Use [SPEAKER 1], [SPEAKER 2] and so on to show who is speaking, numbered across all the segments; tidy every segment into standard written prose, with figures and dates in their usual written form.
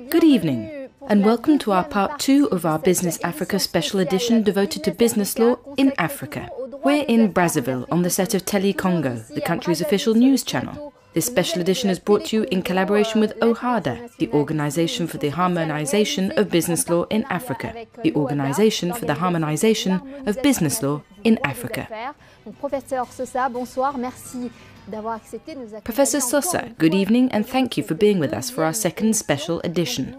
[SPEAKER 1] Good evening, and welcome to our part 2 of our Business Africa special edition devoted to business law in Africa. We're in Brazzaville on the set of Tele Congo, the country's official news channel. This special edition is brought to you in collaboration with OHADA, the Organisation for the Harmonisation of Business Law in Africa, the Organisation for the Harmonisation of Business Law in Africa. Professor Sosa, good evening and thank you for being with us for our second special edition.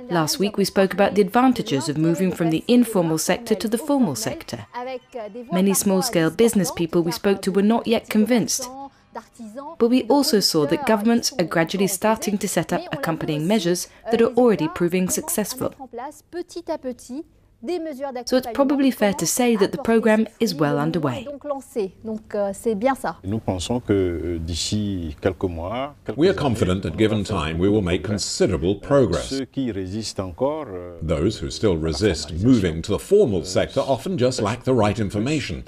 [SPEAKER 1] Last week we spoke about the advantages of moving from the informal sector to the formal sector. Many small-scale business people we spoke to were not yet convinced. But we also saw that governments are gradually starting to set up accompanying measures that are already proving successful. So it's probably fair to say that the programme is well underway.
[SPEAKER 2] We are confident that given time we will make considerable progress. Those who still resist moving to the formal sector often just lack the right information.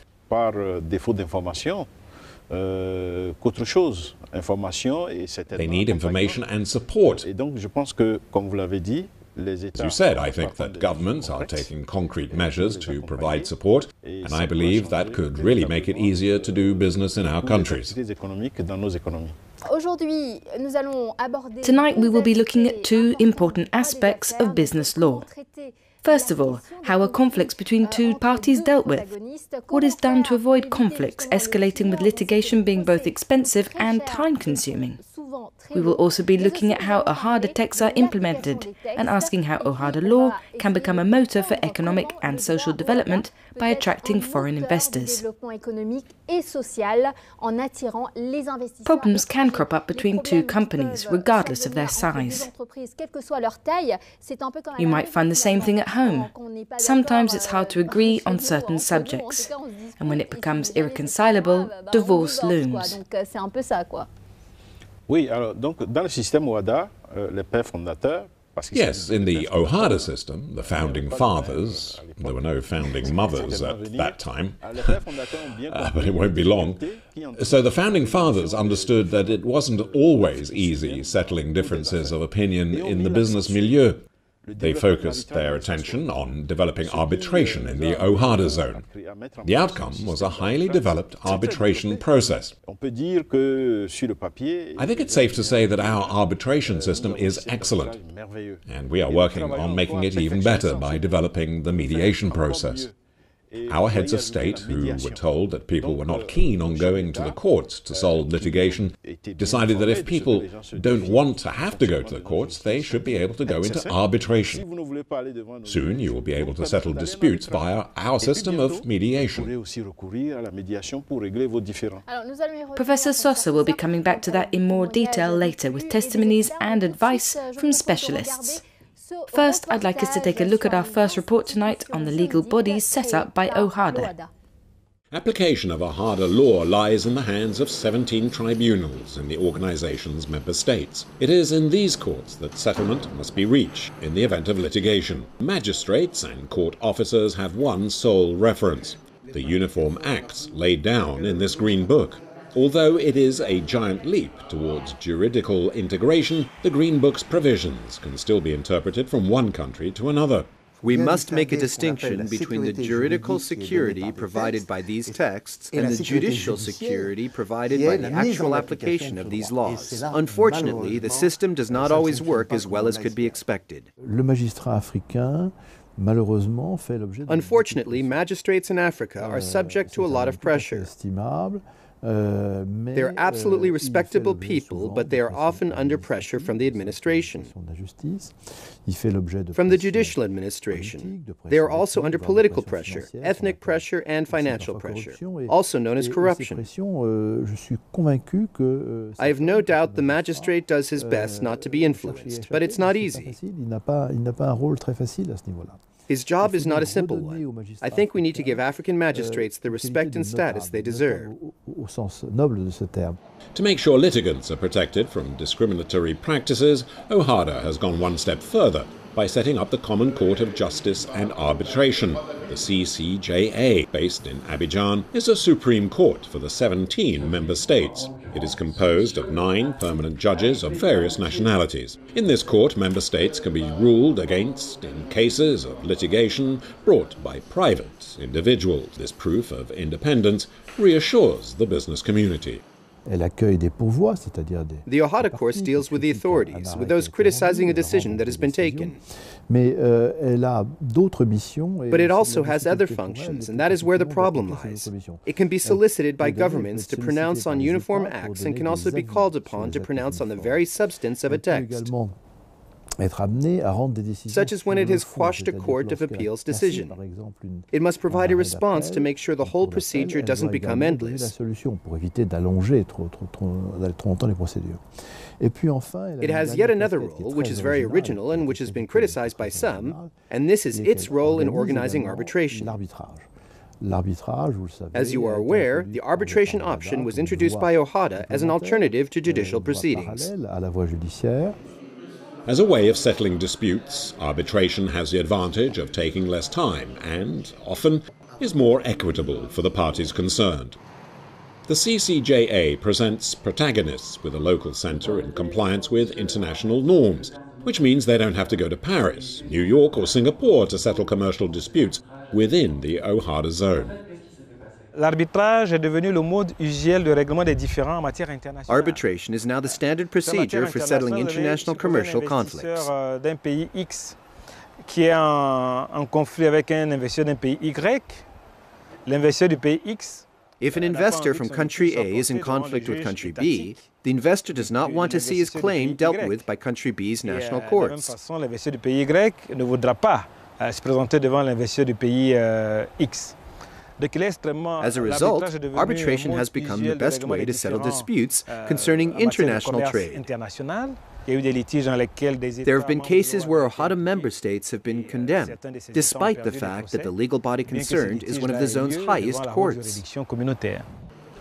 [SPEAKER 2] They need information and support. As you said, I think that governments are taking concrete measures to provide support, and I believe that could really make it easier to do business in our countries.
[SPEAKER 1] Tonight we will be looking at two important aspects of business law. First of all, how are conflicts between two parties dealt with? What is done to avoid conflicts escalating with litigation being both expensive and time-consuming? We will also be looking at how OHADA texts are implemented and asking how OHADA law can become a motor for economic and social development by attracting foreign investors. Problems can crop up between two companies, regardless of their size. You might find the same thing at home. Sometimes it's hard to agree on certain subjects, and when it becomes irreconcilable, divorce looms.
[SPEAKER 2] Yes, in the OHADA system, the founding fathers, there were no founding mothers at that time, but it won't be long. So the founding fathers understood that it wasn't always easy settling differences of opinion in the business milieu. They focused their attention on developing arbitration in the OHADA zone. The outcome was a highly developed arbitration process. I think it's safe to say that our arbitration system is excellent, and we are working on making it even better by developing the mediation process. Our heads of state, who were told that people were not keen on going to the courts to solve litigation, decided that if people don't want to have to go to the courts, they should be able to go into arbitration. Soon you will be able to settle disputes via our system of mediation.
[SPEAKER 1] Professor Sosa will be coming back to that in more detail later with testimonies and advice from specialists. First, I'd like us to take a look at our first report tonight on the legal bodies set up by OHADA.
[SPEAKER 2] Application of OHADA law lies in the hands of 17 tribunals in the organization's member states. It is in these courts that settlement must be reached in the event of litigation. Magistrates and court officers have one sole reference: the Uniform Acts laid down in this Green Book. Although it is a giant leap towards juridical integration, the Green Book's provisions can still be interpreted from one country to another.
[SPEAKER 3] We must make a distinction between the juridical security provided by these texts and the judicial security provided by the actual application of these laws. Unfortunately, the system does not always work as well as could be expected. Unfortunately, magistrates in Africa are subject to a lot of pressure. They're absolutely respectable people, but they are often under pressure from the administration, from the judicial administration. They are also under political pressure, ethnic pressure, and financial pressure, also known as corruption. I have no doubt the magistrate does his best not to be influenced, but it's not easy. His job is not a simple one. I think we need to give African magistrates the respect and status they deserve.
[SPEAKER 2] To make sure litigants are protected from discriminatory practices, OHADA has gone one step further by setting up the Common Court of Justice and Arbitration. The CCJA, based in Abidjan, is a supreme court for the 17 member states. It is composed of 9 permanent judges of various nationalities. In this court, member states can be ruled against in cases of litigation brought by private individuals. This proof of independence reassures the business community.
[SPEAKER 4] The
[SPEAKER 3] OHADA course deals with the authorities, with those criticizing a decision that has been taken. But it also has other functions, and that is where the problem lies. It can be solicited by governments to pronounce on uniform acts and can also be called upon to pronounce on the very substance of a text, such as when it has quashed a court of appeals decision. It must provide a response to make sure the whole procedure doesn't become endless. It has yet another role, which is very original and which has been criticized by some, and this is its role in organizing arbitration. As you are aware, the arbitration option was introduced by OHADA as an alternative to judicial proceedings.
[SPEAKER 2] As a way of settling disputes, arbitration has the advantage of taking less time and, often, is more equitable for the parties concerned. The CCJA presents protagonists with a local centre in compliance with international norms, which means they don't have to go to Paris, New York or Singapore to settle commercial disputes within the OHADA zone.
[SPEAKER 5] L'arbitrage est devenu le mode usuel de règlement des différends en matière internationale.
[SPEAKER 3] Arbitration is now the standard procedure for settling international commercial conflicts.
[SPEAKER 5] D'un pays X qui est en conflit avec un investisseur d'un pays Y, l'investisseur du pays X.
[SPEAKER 3] If an investor from country A is in conflict with country B, the investor does not want to see his claim dealt with by country B's national courts.
[SPEAKER 5] L'investisseur du pays Y ne voudra pas se présenter devant l'investisseur du pays X.
[SPEAKER 3] As a result, arbitration has become the best way to settle disputes concerning international trade. There have been cases where OHADA member states have been condemned, despite the fact that the legal body concerned is one of the zone's highest courts.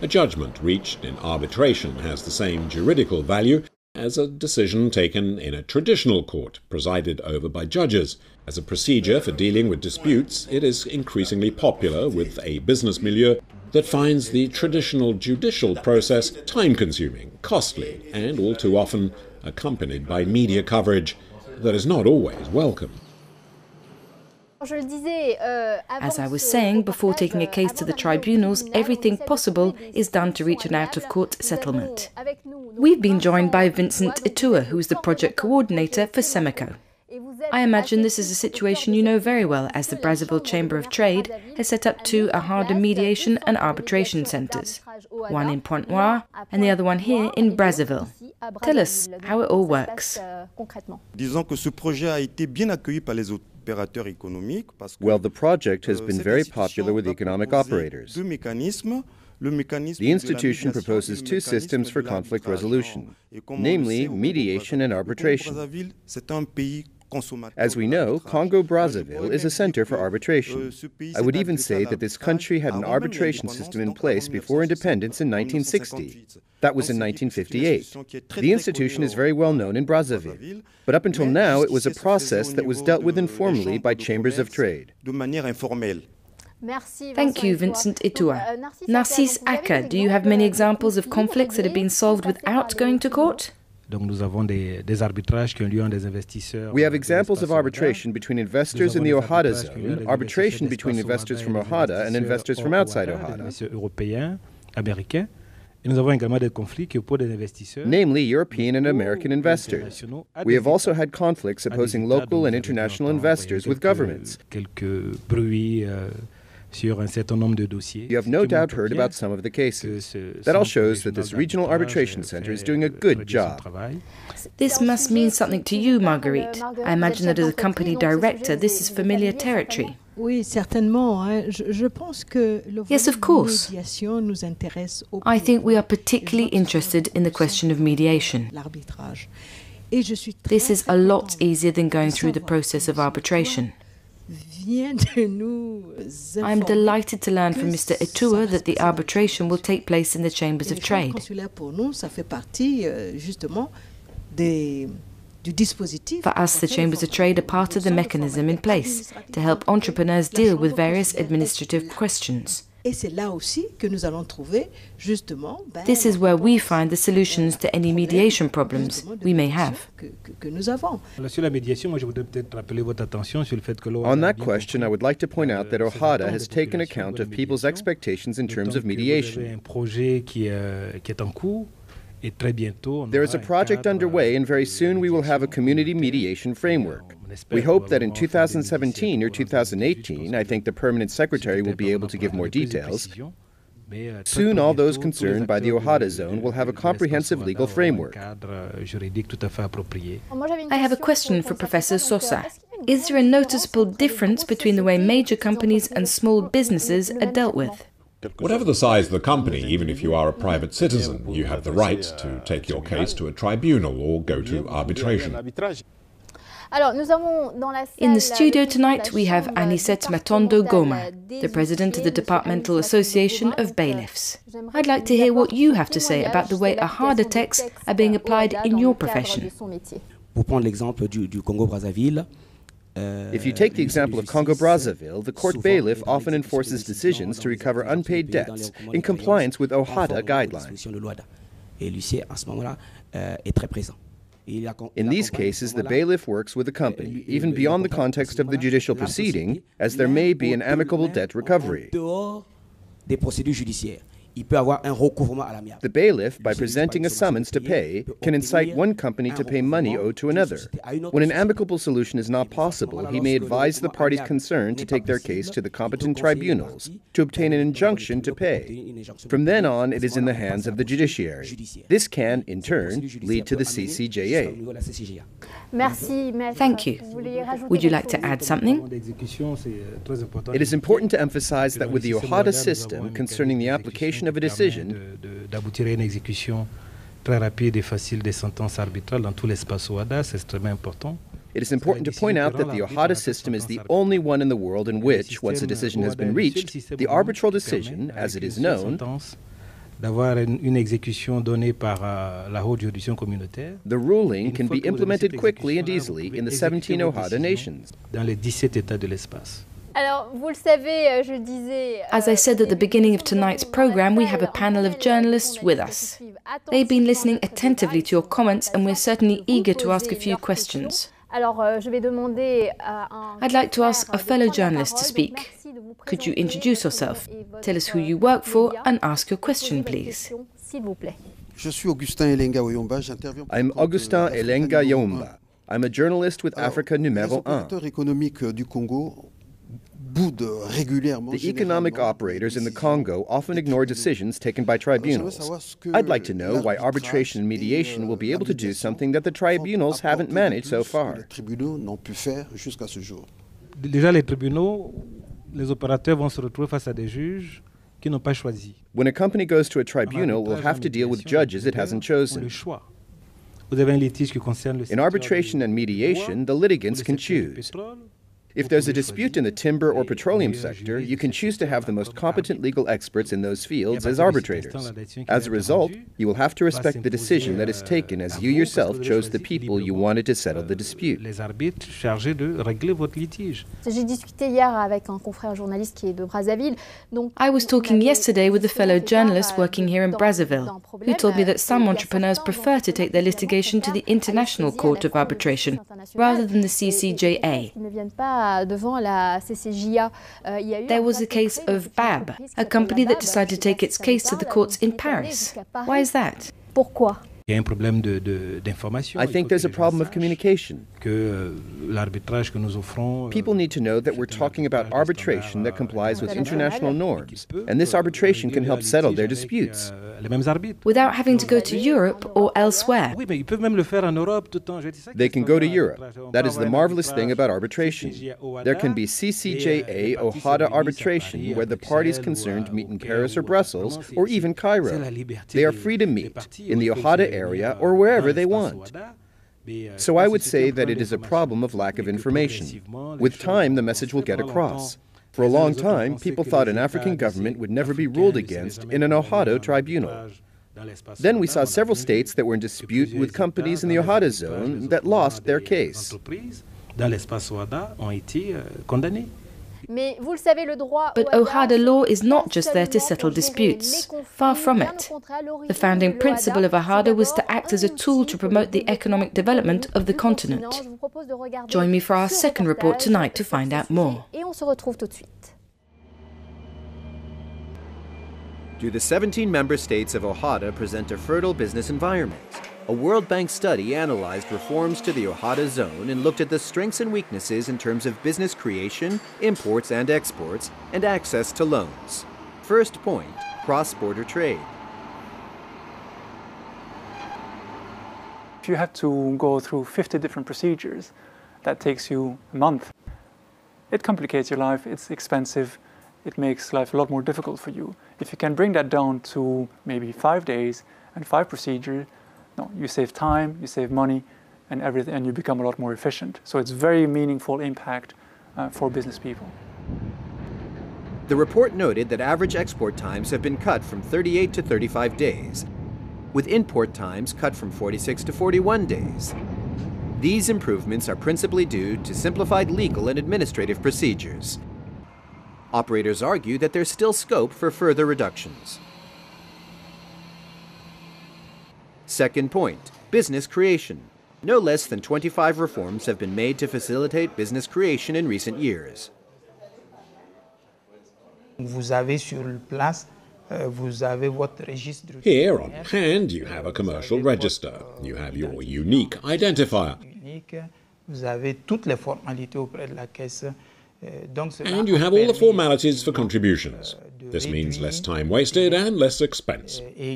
[SPEAKER 2] A judgment reached in arbitration has the same juridical value as a decision taken in a traditional court presided over by judges. As a procedure for dealing with disputes, it is increasingly popular with a business milieu that finds the traditional judicial process time-consuming, costly, and all too often accompanied by media coverage that is not always welcome.
[SPEAKER 1] As I was saying, before taking a case to the tribunals, everything possible is done to reach an out-of-court settlement. We've been joined by Vincent Itua, who is the project coordinator for SEMECO. I imagine this is a situation you know very well, as the Brazzaville Chamber of Trade has set up 2 OHADA mediation and arbitration centres, one in Pointe-Noire and the other one here in Brazzaville. Tell us how it all works.
[SPEAKER 3] Well, the project has been very popular with economic operators. The institution proposes 2 systems for conflict resolution, namely mediation and arbitration. As we know, Congo-Brazzaville is a center for arbitration. I would even say that this country had an arbitration system in place before independence in 1960. That was in 1958. The institution is very well known in Brazzaville, but up until now it was a process that was dealt with informally by chambers of trade.
[SPEAKER 1] Thank you, Vincent Itua. Narcisse Aka, do you have many examples of conflicts that have been solved without going to court?
[SPEAKER 5] Donc nous avons des arbitrages qui ont lieu entre des investisseurs.
[SPEAKER 3] We have examples of arbitration between investors in the OHADA zone, arbitration between investors from OHADA and investors from outside OHADA.
[SPEAKER 5] Européens, américains. Et nous avons également des conflits qui opposent des investisseurs.
[SPEAKER 3] Namely European and American investors. We have also had conflicts opposing local and international investors with governments.
[SPEAKER 5] Quelques bruits sur un certain nombre de dossiers.
[SPEAKER 3] You have no doubt heard about some of the cases. That all shows that this regional arbitration center is doing a good job.
[SPEAKER 1] This must mean something to you, Marguerite. I imagine that as a company director, this is familiar territory.
[SPEAKER 6] Yes,
[SPEAKER 1] of course. I think we are particularly interested in the question of mediation. This is a lot easier than going through the process of arbitration. I am delighted to learn from Mr. Itua that the arbitration will take place in the Chambers of Trade. For us, the Chambers of Trade are part of the mechanism in place to help entrepreneurs deal with various administrative questions. This is where we find the solutions to any mediation problems we may have.
[SPEAKER 3] On that question, I would like to point out that OHADA has taken account of people's expectations in terms of mediation. There is a project underway, and very soon we will have a community mediation framework. We hope that in 2017 or 2018, I think the Permanent Secretary will be able to give more details. Soon all those concerned by the OHADA zone will have a comprehensive legal framework.
[SPEAKER 1] I have a question for Professor Sosa. Is there a noticeable difference between the way major companies and small businesses are dealt with?
[SPEAKER 2] Whatever the size of the company, even if you are a private citizen, you have the right to take your case to a tribunal or go to arbitration.
[SPEAKER 1] In the studio tonight we have Anicet Matondo Goma, the president of the Departmental Association of Bailiffs. I'd like to hear what you have to say about the way OHADA texts are being applied in your profession.
[SPEAKER 3] If you take the example of Congo-Brazzaville, the court bailiff often enforces decisions to recover unpaid debts in compliance with OHADA guidelines. In these cases, the bailiff works with the company, even beyond the context of the judicial proceeding, as there may be an amicable debt recovery. The bailiff, by presenting a summons to pay, can incite one company to pay money owed to another. When an amicable solution is not possible, he may advise the parties concerned to take their case to the competent tribunals to obtain an injunction to pay. From then on, it is in the hands of the judiciary. This can, in turn, lead to the CCJA.
[SPEAKER 1] Thank you. Would you like to add something?
[SPEAKER 3] It is important to emphasize that with the OHADA system concerning the application of a decision,
[SPEAKER 5] d'aboutir à une exécution très rapide et facile des sentences arbitrales dans tout l'espace OHADA, c'est extrêmement important.
[SPEAKER 3] It is important to point out that the OHADA system is the only one in the world in which, once a decision has been reached, the arbitral decision, as it is known,
[SPEAKER 5] d'avoir une exécution donnée par la haute juridiction communautaire.
[SPEAKER 3] The ruling can be implemented quickly and easily in the 17 OHADA nations.
[SPEAKER 5] Dans les 17 États de l'espace.
[SPEAKER 1] As I said at the beginning of tonight's program, we have a panel of journalists with us. They've been listening attentively to your comments and we're certainly eager to ask a few questions. I'd like to ask a fellow journalist to speak. Could you introduce yourself, tell us who you work for and ask your question, please?
[SPEAKER 3] I'm Augustin Elenga Yomba. I'm a journalist with Africa Numéro 1. The economic operators in the Congo often ignore decisions taken by tribunals. I'd like to know why arbitration and mediation will be able to do something that the tribunals haven't managed so far.
[SPEAKER 5] Déjà, les tribunaux, les opérateurs vont se retrouver face à des juges qui n'ont pas choisi.
[SPEAKER 3] When a company goes to a tribunal, it will have to deal with judges it hasn't chosen. In arbitration and mediation, the litigants can choose. If there's a dispute in the timber or petroleum sector, you can choose to have the most competent legal experts in those fields as arbitrators. As a result, you will have to respect the decision that is taken as you yourself chose the people you wanted to settle the dispute.
[SPEAKER 1] I was talking yesterday with a fellow journalist working here in Brazzaville, who told me that some entrepreneurs prefer to take their litigation to the International Court of Arbitration rather than the CCJA. There was a case of BAB, a company that decided to take its case to the courts in Paris. Why is that?
[SPEAKER 3] I think there's a problem of communication. People need to know that we're talking about arbitration that complies with international norms, and this arbitration can help settle their disputes.
[SPEAKER 1] Without having to go to Europe or elsewhere.
[SPEAKER 3] They can go to Europe. That is the marvelous thing about arbitration. There can be CCJA OHADA arbitration where the parties concerned meet in Paris or Brussels or even Cairo. They are free to meet in the OHADA area or wherever they want. So I would say that it is a problem of lack of information. With time, the message will get across. For a long time, people thought an African government would never be ruled against in an OHADA tribunal. Then we saw several states that were in dispute with companies in the OHADA zone that lost their case.
[SPEAKER 1] But OHADA law is not just there to settle disputes. Far from it. The founding principle of OHADA was to act as a tool to promote the economic development of the continent. Join me for our second report tonight to find out more.
[SPEAKER 3] Do the 17 member states of OHADA present a fertile business environment? A World Bank study analyzed reforms to the OHADA zone and looked at the strengths and weaknesses in terms of business creation, imports and exports, and access to loans. First point, cross-border trade.
[SPEAKER 4] If you have to go through 50 different procedures, that takes you a month. It complicates your life, it's expensive, it makes life a lot more difficult for you. If you can bring that down to maybe 5 days and 5 procedures, no, you save time, you save money, and everything, and you become a lot more efficient. So it's very meaningful impact for business people.
[SPEAKER 3] The report noted that average export times have been cut from 38 to 35 days, with import times cut from 46 to 41 days. These improvements are principally due to simplified legal and administrative procedures. Operators argue that there's still scope for further reductions. Second point, business creation. No less than 25 reforms have been made to facilitate business creation in recent years.
[SPEAKER 2] Here on hand you have a commercial register. You have your unique identifier. And you have all the formalities for contributions. This means less time wasted and less expense. We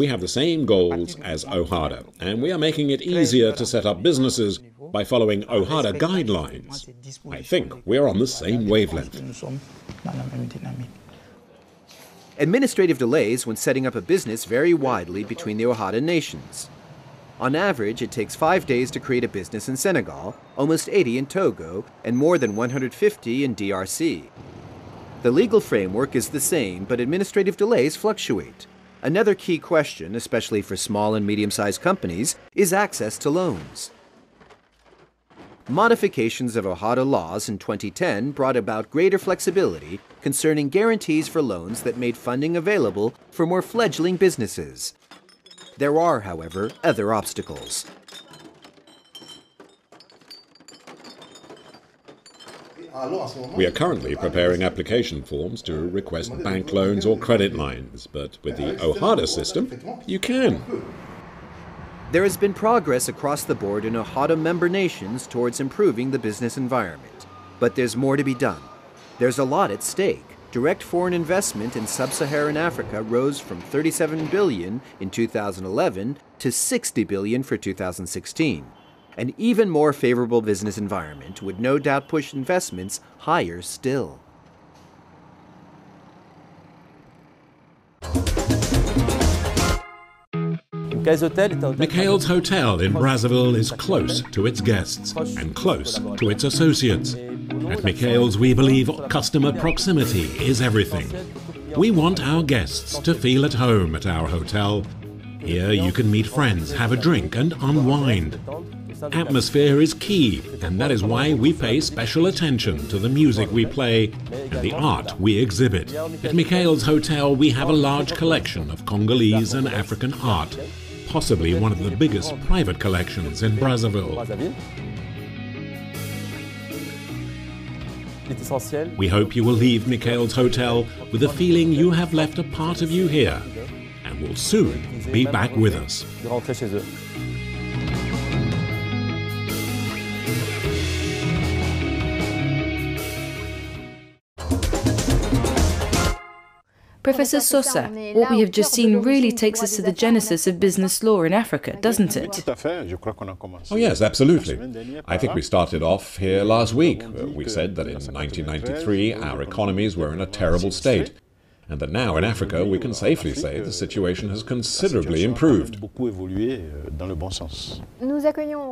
[SPEAKER 2] have the same goals as OHADA, and we are making it easier to set up businesses by following OHADA guidelines. I think we are on the same wavelength.
[SPEAKER 3] Administrative delays when setting up a business vary widely between the OHADA nations. On average, it takes 5 days to create a business in Senegal, almost 80 in Togo, and more than 150 in DRC. The legal framework is the same, but administrative delays fluctuate. Another key question, especially for small and medium-sized companies, is access to loans. Modifications of OHADA laws in 2010 brought about greater flexibility concerning guarantees for loans that made funding available for more fledgling businesses. There are, however, other obstacles.
[SPEAKER 2] We are currently preparing application forms to request bank loans or credit lines, but with the OHADA system, you can.
[SPEAKER 3] There has been progress across the board in OHADA member nations towards improving the business environment. But there's more to be done. There's a lot at stake. Direct foreign investment in sub-Saharan Africa rose from 37 billion in 2011 to 60 billion for 2016. An even more favorable business environment would no doubt push investments higher still.
[SPEAKER 2] Mikhail's Hotel in Brazzaville is close to its guests and close to its associates. At Mikhail's, we believe customer proximity is everything. We want our guests to feel at home at our hotel. Here you can meet friends, have a drink and unwind. Atmosphere is key, and that is why we pay special attention to the music we play and the art we exhibit. At Mikhail's Hotel, we have a large collection of Congolese and African art, possibly one of the biggest private collections in Brazzaville. We hope you will leave Mikhail's Hotel with the feeling you have left a part of you here and will soon be back with us.
[SPEAKER 1] Professor Sosa, what we have just seen really takes us to the genesis of business law in Africa, doesn't it?
[SPEAKER 2] Oh yes, absolutely. I think we started off here last week. We said that in 1993 our economies were in a terrible state, and that now in Africa we can safely say the situation has considerably improved.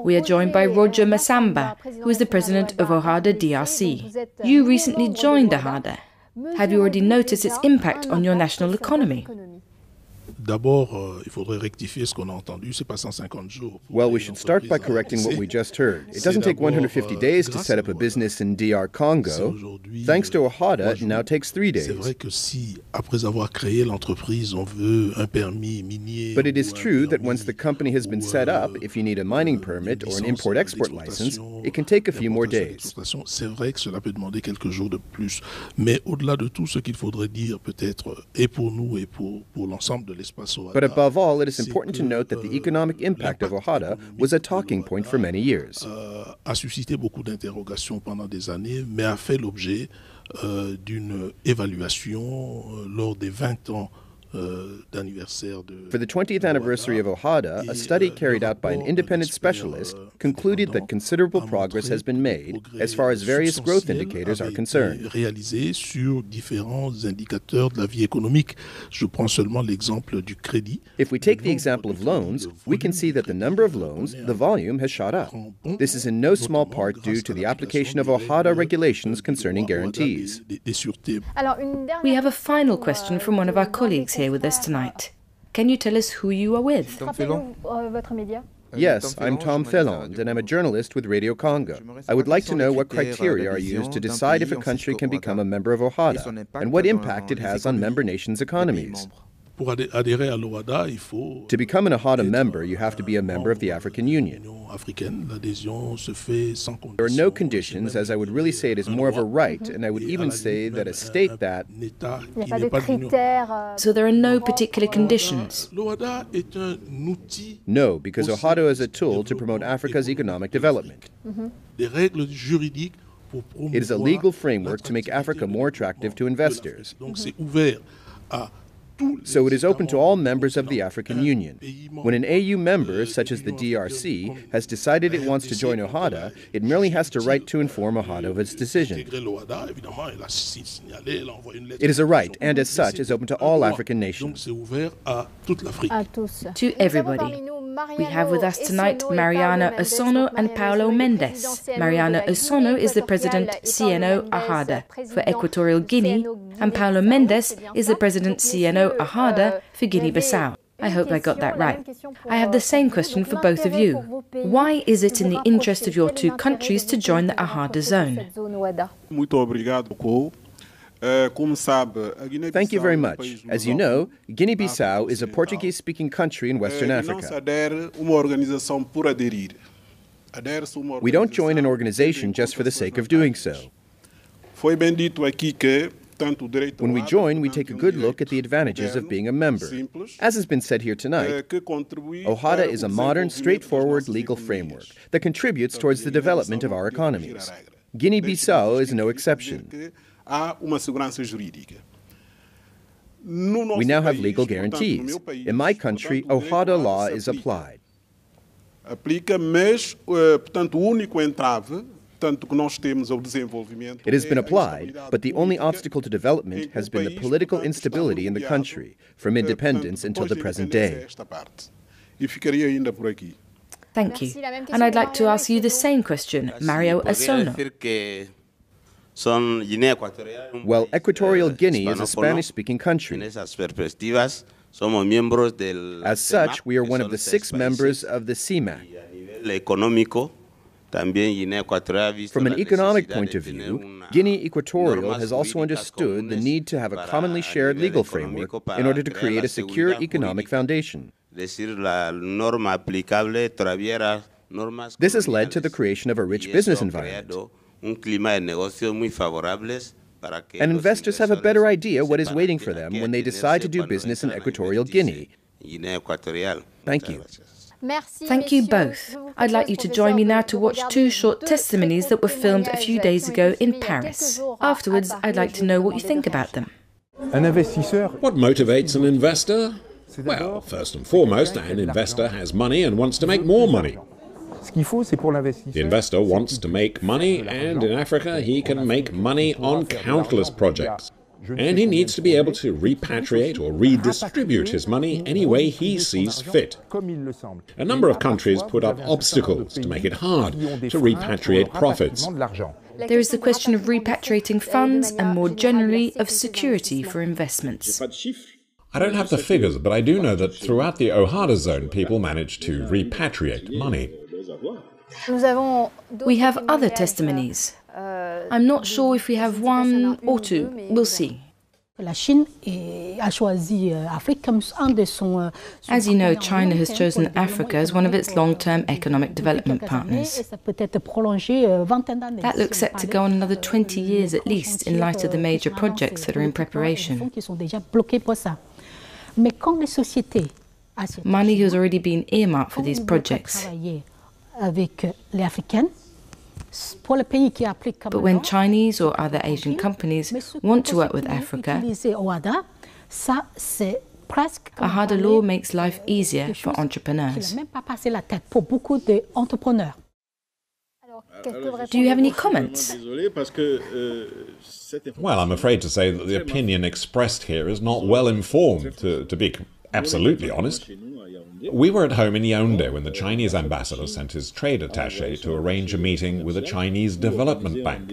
[SPEAKER 1] We are joined by Roger Masamba, who is the president of OHADA DRC. You recently joined OHADA. Have you already noticed its impact on your national economy?
[SPEAKER 6] D'abord, il faudrait rectifier ce qu'on a entendu, c'est pas 150 jours.
[SPEAKER 3] Well, we should start by correcting what we just heard. It doesn't take 150 days to set up a business in DR Congo. Thanks to OHADA, it now takes 3 days.
[SPEAKER 6] C'est vrai que si, après avoir créé l'entreprise, on veut un permis minier.
[SPEAKER 3] But it is true that once the company has been set up, if you need a mining permit or an import-export license, it can take a few more days.
[SPEAKER 6] C'est vrai que cela peut demander quelques jours de plus. Mais au-delà de tout, ce qu'il faudrait dire peut-être, et pour nous et pour l'ensemble de l'espace OHADA.
[SPEAKER 3] But above all, it is important to note that the economic impact of OHADA was a talking point for many years.
[SPEAKER 6] A suscité beaucoup d'interrogations pendant des années, mais a fait l'objet d'une évaluation lors des 20 ans d'anniversaire de...
[SPEAKER 3] For the 20th anniversary of OHADA, a study carried out by an independent specialist concluded that considerable progress has been made as far as various growth indicators are concerned.
[SPEAKER 6] Réalisé sur différents indicateurs de la vie économique. Je prends seulement l'exemple du crédit.
[SPEAKER 3] If we take the example of loans, we can see that the number of loans, the volume, has shot up. This is in no small part due to the application of OHADA regulations concerning guarantees.
[SPEAKER 1] We have a final question from one of our colleagues here with us tonight. Can you tell us who you are with?
[SPEAKER 3] Yes, I'm Tom Felland, and I'm a journalist with Radio Congo. I would like to know what criteria are used to decide if a country can become a member of OHADA, and what impact it has on member nations' economies.
[SPEAKER 6] Pour adhérer à l'OHADA, il faut...
[SPEAKER 3] To become an OHADA member, you have to be a member of the African Union. There are no conditions, as I would really say it is more of a right, and I would even say that a state that...
[SPEAKER 1] So there are no particular conditions?
[SPEAKER 3] No, because OHADA is a tool to promote Africa's economic development. It is a legal framework to make Africa more attractive to investors. So it is open to all members of the African Union. When an AU member, such as the DRC, has decided it wants to join OHADA, it merely has to write to inform OHADA of its decision. It is a right, and as such, is open to all African nations.
[SPEAKER 1] To everybody. We have with us tonight Mariana Osono and Paulo Mendes. Mariana Osono is the President CNO OHADA for Equatorial Guinea, and Paulo Mendes is the President CNO OHADA for Guinea-Bissau. I hope I got that right. I have the same question for both of you. Why is it in the interest of your two countries to join the OHADA zone?
[SPEAKER 3] Thank you very much. As you know, Guinea-Bissau is a Portuguese-speaking country in Western Africa. We don't join an organization just for the sake of doing so. When we join, we take a good look at the advantages of being a member. As has been said here tonight, OHADA is a modern, straightforward legal framework that contributes towards the development of our economies. Guinea-Bissau is no exception. We now have legal guarantees. In my country, OHADA law is applied. It has been applied, but the only obstacle to development has been the political instability in the country, from independence until the present day.
[SPEAKER 1] Thank you. And I'd like to ask you the same question, Mario Osono.
[SPEAKER 3] Well, Equatorial Guinea is a Spanish-speaking country. As such, we are one of the 6 members of the CIMAC. From an economic point of view, Guinea Equatorial has also understood the need to have a commonly shared legal framework in order to create a secure economic foundation. This has led to the creation of a rich business environment. And investors have a better idea what is waiting for them when they decide to do business in Equatorial Guinea. Thank you.
[SPEAKER 1] Thank you both. I'd like you to join me now to watch 2 short testimonies that were filmed a few days ago in Paris. Afterwards, I'd like to know what you think about them.
[SPEAKER 2] What motivates an investor? Well, first and foremost, an investor has money and wants to make more money. The investor wants to make money, and in Africa he can make money on countless projects. And he needs to be able to repatriate or redistribute his money any way he sees fit. A number of countries put up obstacles to make it hard to repatriate profits.
[SPEAKER 1] There is the question of repatriating funds and more generally of security for investments.
[SPEAKER 2] I don't have the figures, but I do know that throughout the OHADA zone, people managed to repatriate money.
[SPEAKER 1] We have other testimonies. I'm not sure if we have one or two. We'll see. As you know, China has chosen Africa as one of its long-term economic development partners. That looks set to go on another 20 years at least in light of the major projects that are in preparation. Money has already been earmarked for these projects. But when Chinese or other Asian companies want to work with Africa, OHADA law makes life easier for entrepreneurs. Do you have any comments?
[SPEAKER 2] Well, I'm afraid to say that the opinion expressed here is not well informed, to be absolutely honest. We were at home in Yaoundé when the Chinese ambassador sent his trade attaché to arrange a meeting with a Chinese development bank.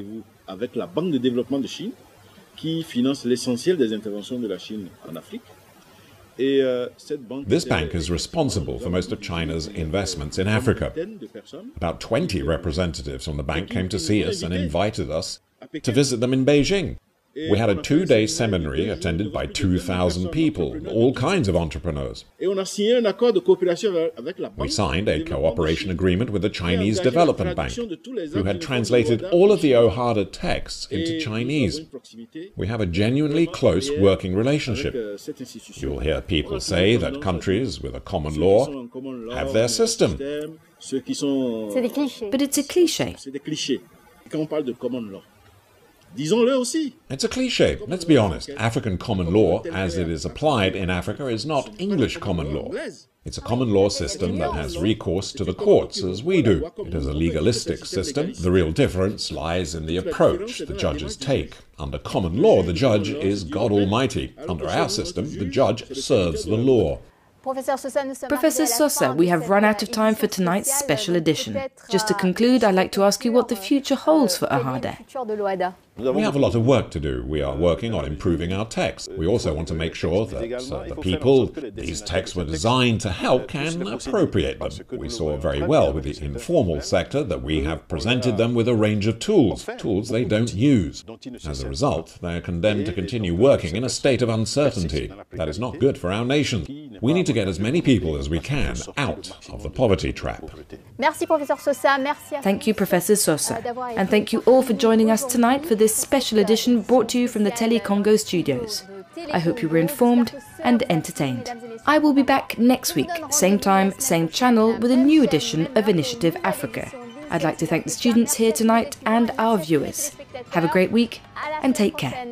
[SPEAKER 2] This bank is responsible for most of China's investments in Africa. About 20 representatives from the bank came to see us and invited us to visit them in Beijing. We had a 2-day seminary attended by 2,000 people, all kinds of entrepreneurs. We signed a cooperation agreement with the Chinese Development Bank, who had translated all of the OHADA texts into Chinese. We have a genuinely close working relationship. You'll hear people say that countries with a common law have their system.
[SPEAKER 1] But it's a cliché.
[SPEAKER 2] It's a cliché. Let's be honest. African common law, as it is applied in Africa, is not English common law. It's a common law system that has recourse to the courts, as we do. It is a legalistic system. The real difference lies in the approach the judges take. Under common law, the judge is God Almighty. Under our system, the judge serves the law.
[SPEAKER 1] Professor Sosa, we have run out of time for tonight's special edition. Just to conclude, I'd like to ask you what the future holds for OHADA.
[SPEAKER 2] We have a lot of work to do. We are working on improving our texts. We also want to make sure that the people these texts were designed to help can appropriate them. We saw very well with the informal sector that we have presented them with a range of tools they don't use. As a result, they are condemned to continue working in a state of uncertainty. That is not good for our nation. We need to get as many people as we can out of the poverty trap.
[SPEAKER 1] Thank you, Professor Sosa. And thank you all for joining us tonight for this special edition brought to you from the Tele-Congo studios. I hope you were informed and entertained. I will be back next week, same time, same channel, with a new edition of Initiative Africa. I'd like to thank the students here tonight and our viewers. Have a great week and take care.